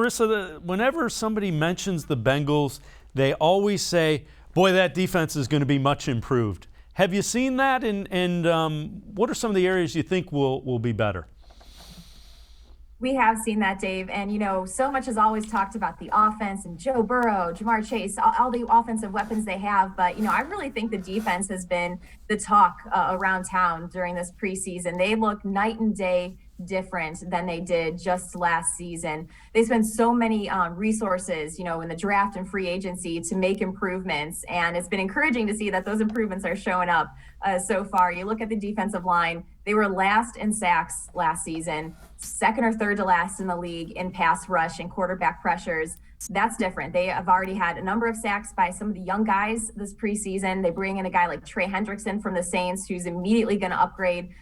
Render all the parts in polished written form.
Marissa, whenever somebody mentions the Bengals, they always say, boy, that defense is going to be much improved. Have you seen that? And what are some of the areas you think will be better? We have seen that, Dave. And, so much is always talked about the offense and Joe Burrow, Jamar Chase, all the offensive weapons they have. But, I really think the defense has been the talk around town during this preseason. They look night and day different than they did just last season. They spend so many resources, in the draft and free agency to make improvements. And it's been encouraging to see that those improvements are showing up so far. You look at the defensive line, they were last in sacks last season, second or third to last in the league in pass rush and quarterback pressures. That's different. They have already had a number of sacks by some of the young guys this preseason. They bring in a guy like Trey Hendrickson from the Saints, who's immediately going to upgrade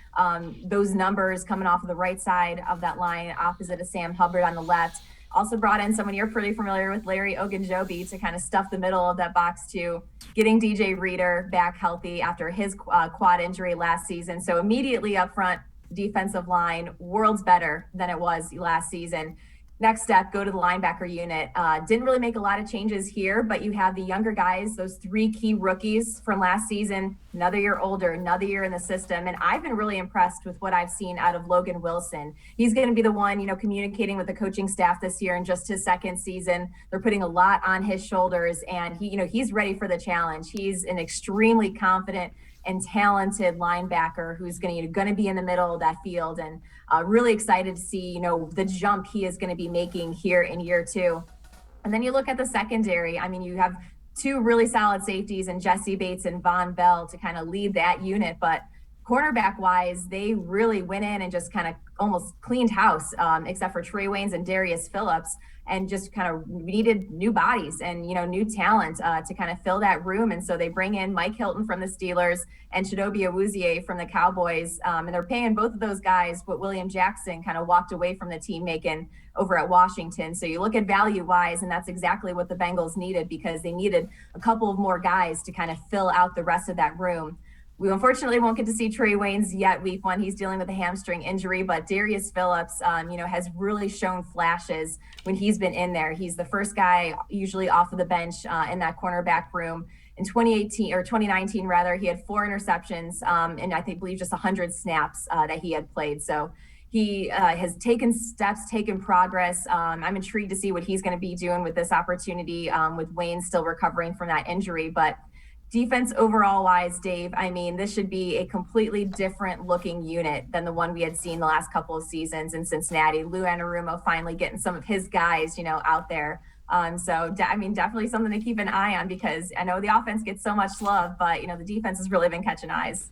those numbers coming off of the right side of that line, opposite of Sam Hubbard on the left. Also brought in someone you're pretty familiar with, Larry Ogunjobi, to kind of stuff the middle of that box too, getting DJ Reader back healthy after his quad injury last season. So immediately up front, defensive line, worlds better than it was last season. Next step, go to the linebacker unit. Didn't really make a lot of changes here, but you have the younger guys, those three key rookies from last season, another year older, another year in the system. And I've been really impressed with what I've seen out of Logan Wilson. He's going to be the one, communicating with the coaching staff this year in just his second season. They're putting a lot on his shoulders, and he's ready for the challenge. He's an extremely confident and talented linebacker who's going to be in the middle of that field, and really excited to see, the jump he is going to be making here in year two. And then you look at the secondary. I mean, you have two really solid safeties in Jesse Bates and Von Bell to kind of lead that unit, but cornerback wise, they really went in and just kind of almost cleaned house, except for Trey Waynes and Darius Phillips, and just kind of needed new bodies and, new talent to kind of fill that room. And so they bring in Mike Hilton from the Steelers and Chidobe Awuzie from the Cowboys. And they're paying both of those guys what William Jackson kind of walked away from the team making over at Washington. So you look at value wise, and that's exactly what the Bengals needed, because they needed a couple of more guys to kind of fill out the rest of that room. We unfortunately won't get to see Trey Waynes yet week one. He's dealing with a hamstring injury, but Darius Phillips, has really shown flashes when he's been in there. He's the first guy usually off of the bench in that cornerback room. In 2019 rather, he had 4 interceptions and I believe just 100 snaps that he had played. So he has taken steps, taken progress. I'm intrigued to see what he's going to be doing with this opportunity with Wayne still recovering from that injury. But defense overall wise, Dave, this should be a completely different looking unit than the one we had seen the last couple of seasons in Cincinnati. Lou Anarumo finally getting some of his guys, out there. Definitely something to keep an eye on, because I know the offense gets so much love, but, the defense has really been catching eyes.